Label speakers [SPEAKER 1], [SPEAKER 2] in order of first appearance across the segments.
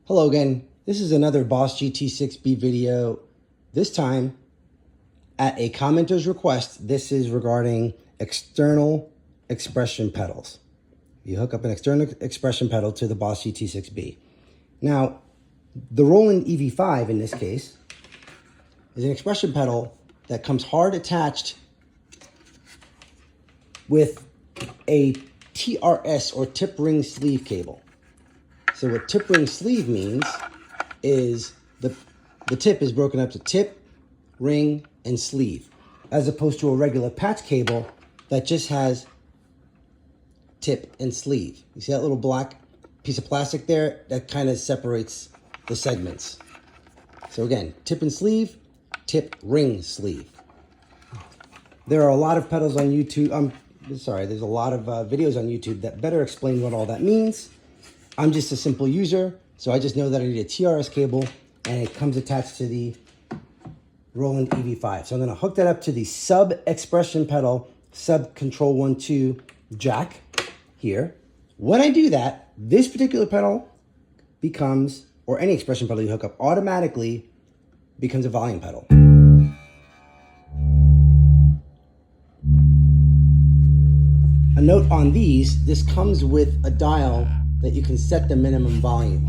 [SPEAKER 1] Hello again, this is another Boss GT-6B video. This time, at a commenter's request, this is regarding external expression pedals. You hook up an external expression pedal to the Boss GT-6B. Now, the Roland EV-5 in this case is an expression pedal that comes hard attached with a TRS or tip ring sleeve cable. So what tip ring sleeve means is the tip is broken up to tip, ring, and sleeve, as opposed to a regular patch cable that just has tip and sleeve. You see that little black piece of plastic there? That kind of separates the segments. So again, tip and sleeve, tip, ring, sleeve. There are a lot of pedals on YouTube. There's a lot of videos on YouTube that better explain what all that means. I'm just a simple user, so I just know that I need a TRS cable, and it comes attached to the Roland EV-5. So I'm going to hook that up to the sub expression pedal, sub control 1-2 jack here. When I do that, this particular pedal becomes, or any expression pedal you hook up, automatically becomes a volume pedal. A note on these, this comes with a dial that you can set the minimum volume.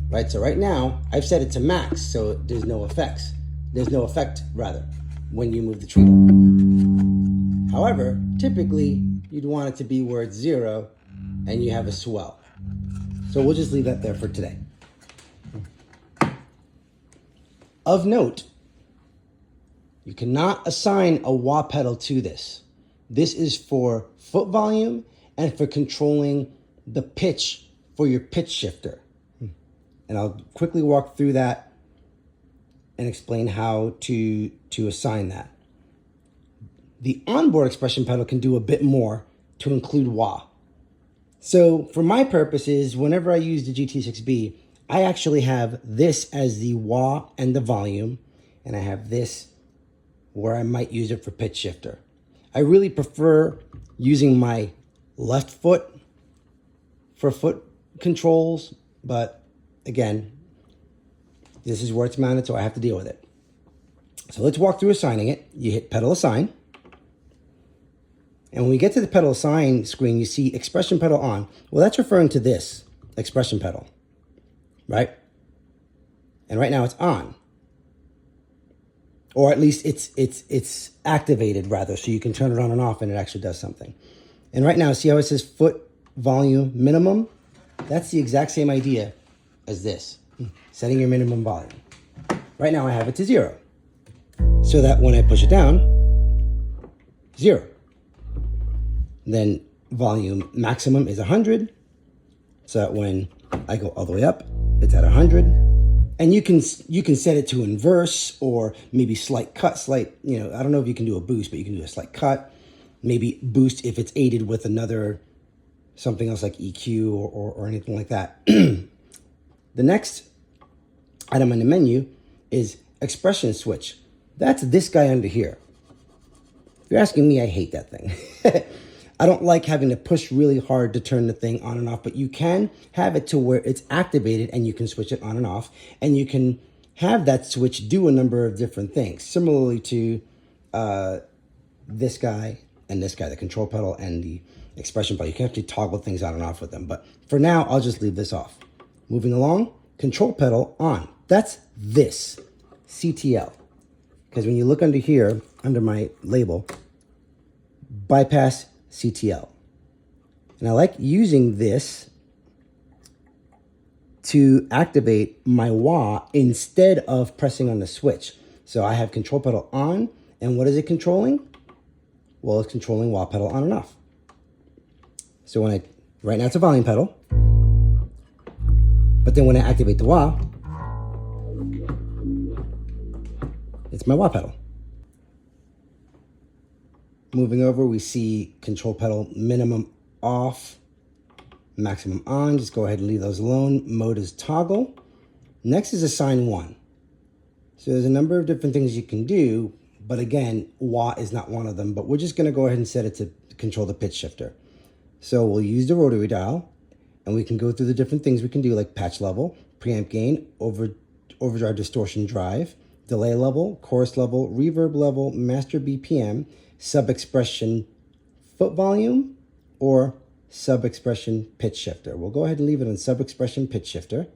[SPEAKER 1] Right, so right now, I've set it to max, so there's no effects. There's no effect, rather, when you move the treadle. However, typically, you'd want it to be where it's 0 and you have a swell. So we'll just leave that there for today. Of note, you cannot assign a wah pedal to this. This is for foot volume and for controlling the pitch for your pitch shifter. And I'll quickly walk through that and explain how to assign that. The onboard expression pedal can do a bit more to include wah. So for my purposes, whenever I use the GT-6B, I actually have this as the wah and the volume, and I have this where I might use it for pitch shifter. I really prefer using my left foot for foot controls, but again, this is where it's mounted, so I have to deal with it. So let's walk through assigning it. You hit pedal assign. And when we get to the pedal assign screen, you see expression pedal on. Well, that's referring to this expression pedal, right? And right now it's on. Or at least it's activated, rather, so you can turn it on and off and it actually does something. And right now, see how it says foot volume minimum? That's the exact same idea as this, setting your minimum volume. Right now I have it to 0, so that when I push it down, 0. Then volume maximum is 100, so that when I go all the way up, it's at 100. And you can set it to inverse, or maybe slight cut, I don't know if you can do a boost, but you can do a slight cut. Maybe boost if it's aided with something else like EQ or anything like that. The next item on the menu is expression switch. That's this guy under here. If you're asking me, I hate that thing. I don't like having to push really hard to turn the thing on and off, but you can have it to where it's activated and you can switch it on and off, and you can have that switch do a number of different things, similarly to this guy and this guy, the control pedal and the expression pedal. You can actually toggle things on and off with them, but for now, I'll just leave this off. Moving along, control pedal on. That's this, CTL. Because when you look under here, under my label, bypass CTL. And I like using this to activate my wah instead of pressing on the switch. So I have control pedal on, and what is it controlling? Well, it's controlling wah pedal on and off. So right now it's a volume pedal, but then when I activate the wah, it's my wah pedal. Moving over, we see control pedal minimum off, maximum on. Just go ahead and leave those alone. Mode is toggle. Next is assign 1. So there's a number of different things you can do, but again, wah is not one of them, but we're just going to go ahead and set it to control the pitch shifter. So we'll use the rotary dial, and we can go through the different things we can do, like patch level, preamp gain, overdrive distortion drive, delay level, chorus level, reverb level, master BPM, sub-expression foot volume, or sub-expression pitch shifter. We'll go ahead and leave it on sub-expression pitch shifter.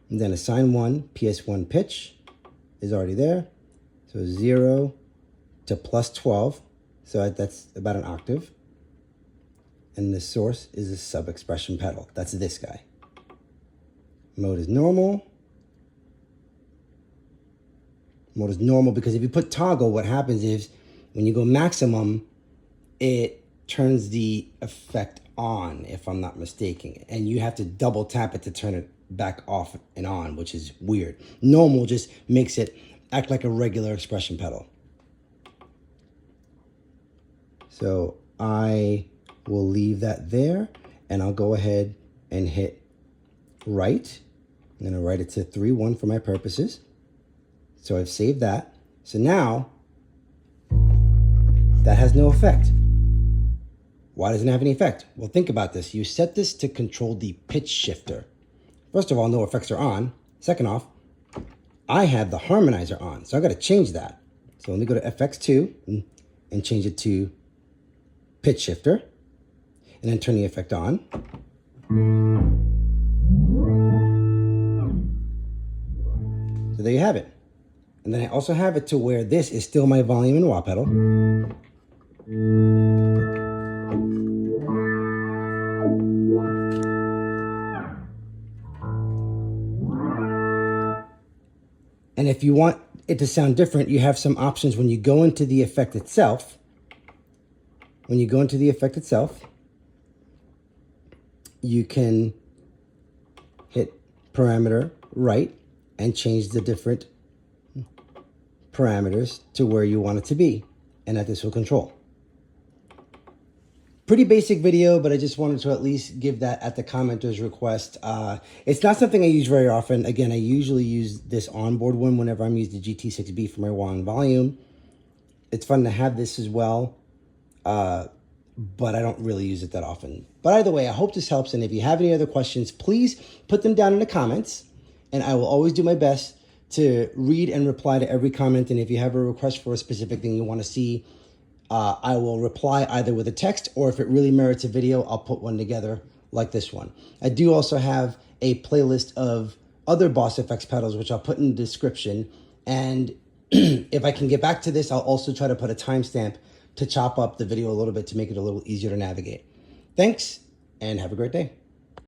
[SPEAKER 1] And then assign 1, PS1 pitch is already there. So 0 to plus 12. So that's about an octave. And the source is a sub-expression pedal. That's this guy. Mode is normal. Mode is normal because if you put toggle, what happens is when you go maximum, it turns the effect on, if I'm not mistaken. And you have to double tap it to turn it back off and on, which is weird. Normal just makes it act like a regular expression pedal. So I will leave that there, and I'll go ahead and hit write. I'm going to write it to 3.1 for my purposes. So I've saved that. So now that has no effect. Why doesn't it have any effect? Well, think about this. You set this to control the pitch shifter. First of all, no effects are on. Second off, I have the harmonizer on, so I got to change that. So let me go to FX2 and change it to pitch shifter, and then turn the effect on. So there you have it. And then I also have it to where this is still my volume and wah pedal. And if you want it to sound different, you have some options when you go into the effect itself. When you go into the effect itself, you can hit parameter right and change the different parameters to where you want it to be, and that this will control. Pretty basic video, but I just wanted to at least give that at the commenter's request. It's not something I use very often. Again, I usually use this onboard one whenever I'm using the GT-6B for my wah and volume. It's fun to have this as well, but I don't really use it that often. But either way, I hope this helps, and if you have any other questions, please put them down in the comments, and I will always do my best to read and reply to every comment. And if you have a request for a specific thing you want to see, I will reply either with a text, or if it really merits a video, I'll put one together like this one. I do also have a playlist of other Boss FX pedals, which I'll put in the description. And if I can get back to this, I'll also try to put a timestamp to chop up the video a little bit to make it a little easier to navigate. Thanks, and have a great day.